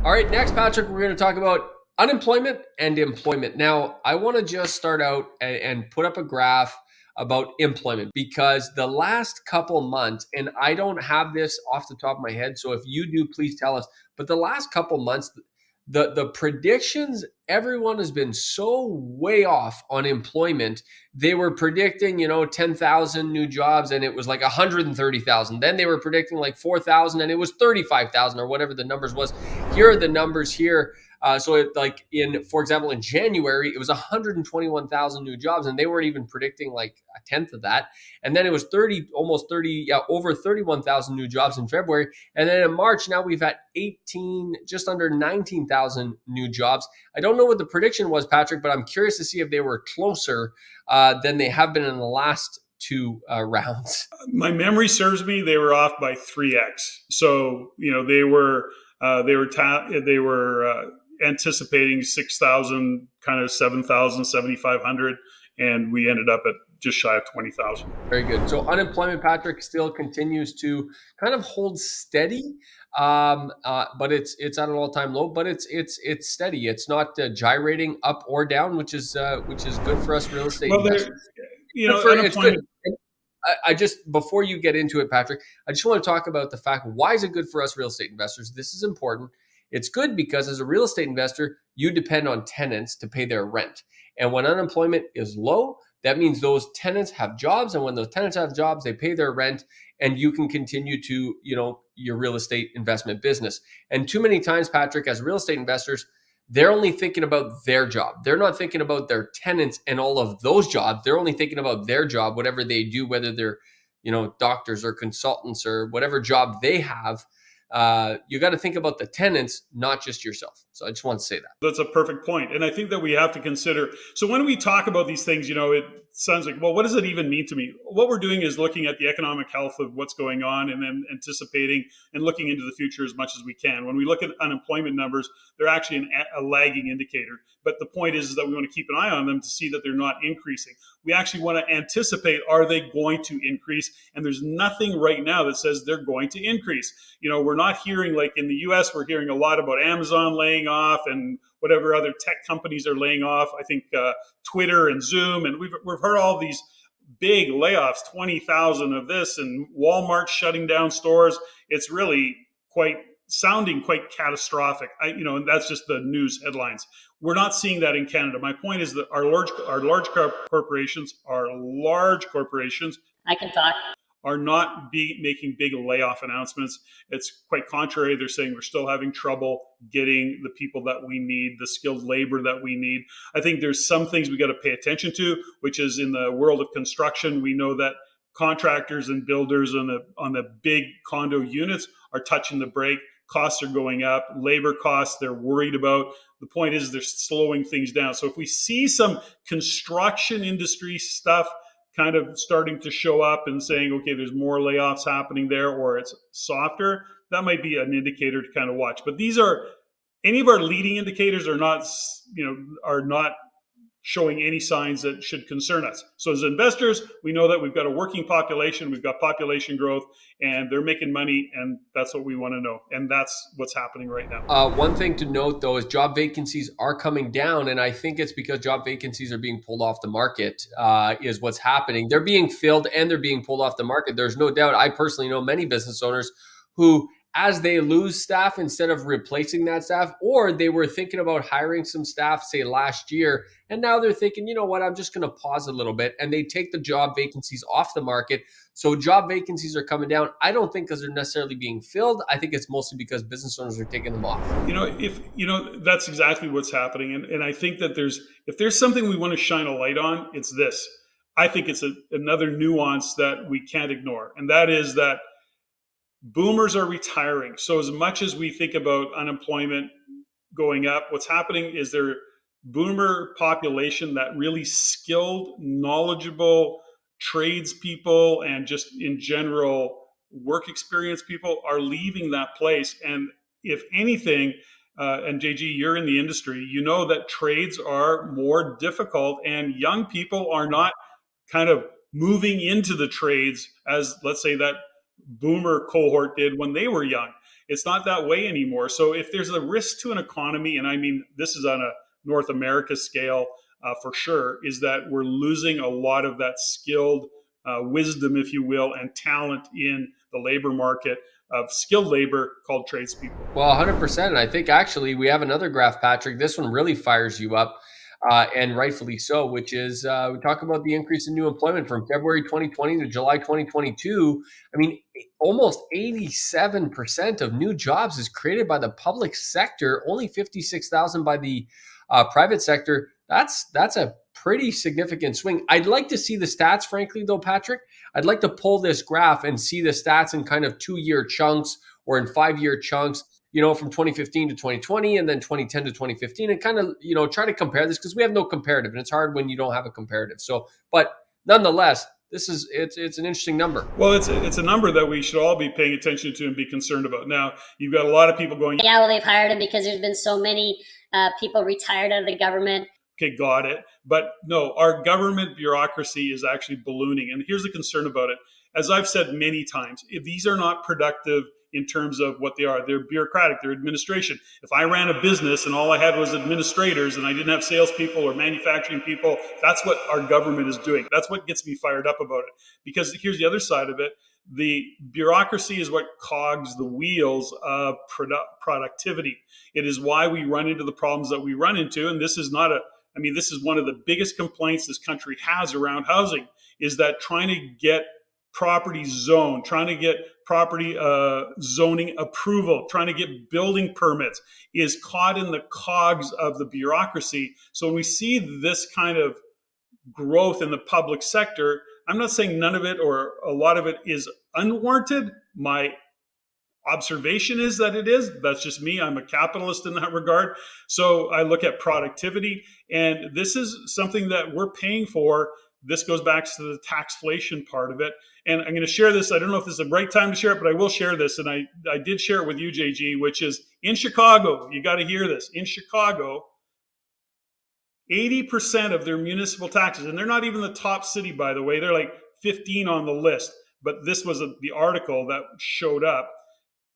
All right, next, Patrick, we're going to talk about unemployment and employment. Now, I want to just start out and put up a graph about employment because the last couple months, and I don't have this off the top of my head, so if you do, please tell us. But the last couple months, the predictions, everyone has been so way off on employment. They were predicting, 10,000 new jobs and it was like 130,000. Then they were predicting like 4,000 and it was 35,000 or whatever the numbers was. Here are the numbers here. For example, in January, it was 121,000 new jobs, and they weren't even predicting like a tenth of that. And then it was almost 30, over 31,000 new jobs in February. And then in March, now we've had just under 19,000 new jobs. I don't know what the prediction was, Patrick, but I'm curious to see if they were closer than they have been in the last two rounds. My memory serves me; they were off by 3x. So they were anticipating 6,000, kind of 7,000, 7,500, and we ended up at just shy of 20,000. Very good. So unemployment, Patrick, still continues to kind of hold steady, but it's at an all-time low. But it's steady. It's not gyrating up or down, which is good for us real estate Well, investors. It's good. unemployment. I just, before you get into it, Patrick, I just want to talk about the fact, why is it good for us real estate investors? This is important. It's good because as a real estate investor, you depend on tenants to pay their rent. And when unemployment is low, that means those tenants have jobs. And when those tenants have jobs, they pay their rent and you can continue to, your real estate investment business. And too many times, Patrick, as real estate investors, they're only thinking about their job. They're not thinking about their tenants and all of those jobs. They're only thinking about their job, whatever they do, whether they're, doctors or consultants or whatever job they have. You got to think about the tenants, not just yourself. So I just want to say that. That's a perfect point. And I think that we have to consider. So when we talk about these things, it sounds like, well, what does it even mean to me? What we're doing is looking at the economic health of what's going on and then anticipating and looking into the future as much as we can. When we look at unemployment numbers, they're actually a lagging indicator. But the point is that we want to keep an eye on them to see that they're not increasing. We actually want to anticipate, are they going to increase? And there's nothing right now that says they're going to increase. We're not hearing, like in the US, we're hearing a lot about Amazon laying off and whatever other tech companies are laying off. I think Twitter and Zoom, and we've heard all these big layoffs, 20,000 of this, and Walmart shutting down stores. It's really sounding quite catastrophic. And that's just the news headlines. We're not seeing that in Canada. My point is that our large corporations, I can talk. are not making big layoff announcements. It's quite contrary. They're saying we're still having trouble getting the people that we need, the skilled labor that we need. I think there's some things we got to pay attention to, which is in the world of construction. We know that contractors and builders on the big condo units are touching the brake. Costs are going up. Labor costs, they're worried about. The point is they're slowing things down. So if we see some construction industry stuff kind of starting to show up and saying, okay, there's more layoffs happening there, or it's softer, that might be an indicator to kind of watch. But any of our leading indicators are not showing any signs that should concern us. So as investors, we know that we've got a working population, we've got population growth, and they're making money, and that's what we want to know. And that's what's happening right now. One thing to note, though, is job vacancies are coming down, and I think it's because job vacancies are being pulled off the market, is what's happening. They're being filled and they're being pulled off the market. There's no doubt. I personally know many business owners who, as they lose staff, instead of replacing that staff, or they were thinking about hiring some staff, say last year, and now they're thinking, you know what, I'm just going to pause a little bit, and they take the job vacancies off the market. So job vacancies are coming down. I don't think because they're necessarily being filled. I think it's mostly because business owners are taking them off. That's exactly what's happening. And I think that if there's something we want to shine a light on, it's this. I think it's another nuance that we can't ignore. And that is that boomers are retiring. So as much as we think about unemployment going up, what's happening is their boomer population, that really skilled, knowledgeable tradespeople and just in general work experience people are leaving that place. And if anything, and JG, you're in the industry, you know that trades are more difficult and young people are not kind of moving into the trades as, let's say, that boomer cohort did when they were young. It's not that way anymore. So if there's a risk to an economy, and I mean, this is on a North America scale for sure, is that we're losing a lot of that skilled wisdom, if you will, and talent in the labor market of skilled labor called tradespeople. Well, 100%. I think actually we have another graph, Patrick. This one really fires you up, and rightfully so, which is we talk about the increase in new employment from February 2020 to July 2022. I mean, almost 87% of new jobs is created by the public sector, only 56,000 by the private sector. That's a pretty significant swing. I'd like to see the stats, frankly, though, Patrick. I'd like to pull this graph and see the stats in kind of 2-year chunks or in 5-year chunks, from 2015 to 2020 and then 2010 to 2015, and kind of, try to compare this because we have no comparative, and it's hard when you don't have a comparative. So, but nonetheless, it's an interesting number. Well, it's a number that we should all be paying attention to and be concerned about. Now, you've got a lot of people going, yeah, well, they've hired him because there's been so many people retired out of the government. Okay, got it. But no, our government bureaucracy is actually ballooning. And here's the concern about it. As I've said many times, these are not productive in terms of what they are. They're bureaucratic, they're administration. If I ran a business and all I had was administrators and I didn't have salespeople or manufacturing people, that's what our government is doing. That's what gets me fired up about it. Because here's the other side of it. The bureaucracy is what cogs the wheels of productivity. It is why we run into the problems that we run into. And this is not this is one of the biggest complaints this country has around housing, is that trying to get property zoned, trying to get property zoning approval, trying to get building permits is caught in the cogs of the bureaucracy. So when we see this kind of growth in the public sector, I'm not saying none of it or a lot of it is unwarranted. My observation is that it is. That's just me. I'm a capitalist in that regard. So I look at productivity, and this is something that we're paying for. This goes back to the taxflation part of it. And I'm going to share this. I don't know if this is the right time to share it, but I will share this. And I did share it with you, JG, which is in Chicago. You got to hear this. In Chicago, 80% of their municipal taxes, and they're not even the top city, by the way. They're like 15 on the list. But this was the article that showed up.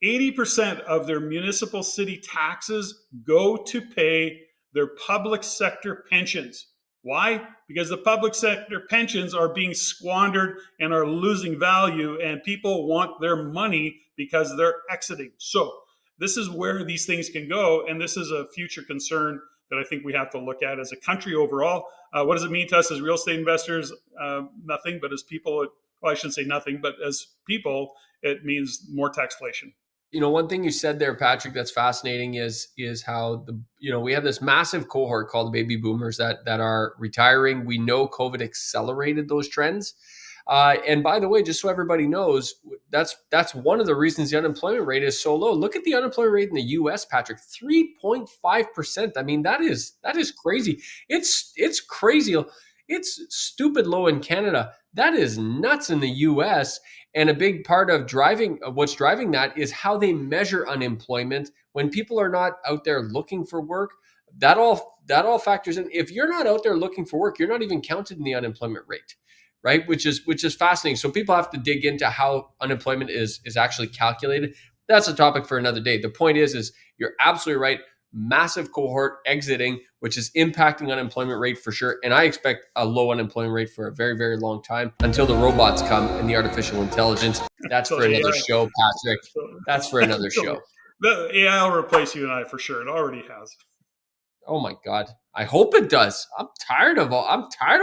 80% of their municipal city taxes go to pay their public sector pensions. Why? Because the public sector pensions are being squandered and are losing value, and people want their money because they're exiting. So this is where these things can go, and this is a future concern that I think we have to look at as a country overall. What does it mean to us as real estate investors? Nothing, but as people, well, I shouldn't say nothing, but as people, it means more taxation. One thing you said there, Patrick, that's fascinating is how we have this massive cohort called the baby boomers that are retiring. We know COVID accelerated those trends. And by the way, just so everybody knows, that's one of the reasons the unemployment rate is so low. Look at the unemployment rate in the US, Patrick, 3.5%. I mean, that is crazy. It's crazy. It's stupid low in Canada. That is nuts in the US. And a big part of what's driving that is how they measure unemployment. When people are not out there looking for work, that all factors in. If you're not out there looking for work, you're not even counted in the unemployment rate, right? Which is fascinating. So people have to dig into how unemployment is actually calculated. That's a topic for another day. The point is you're absolutely right. Massive cohort exiting, which is impacting unemployment rate for sure. And I expect a low unemployment rate for a very, very long time until the robots come and the artificial intelligence. That's for another show, Patrick. That's for another show. The AI will replace you and I for sure. It already has. Oh my God. I hope it does. I'm tired of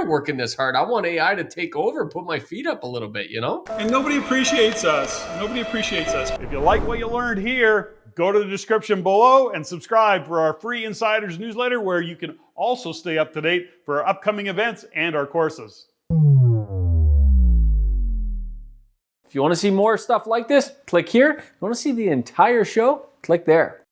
working this hard. I want AI to take over, put my feet up a little bit, And nobody appreciates us. Nobody appreciates us. If you like what you learned here, go to the description below and subscribe for our free Insiders newsletter, where you can also stay up to date for our upcoming events and our courses. If you want to see more stuff like this, click here. If you want to see the entire show, click there.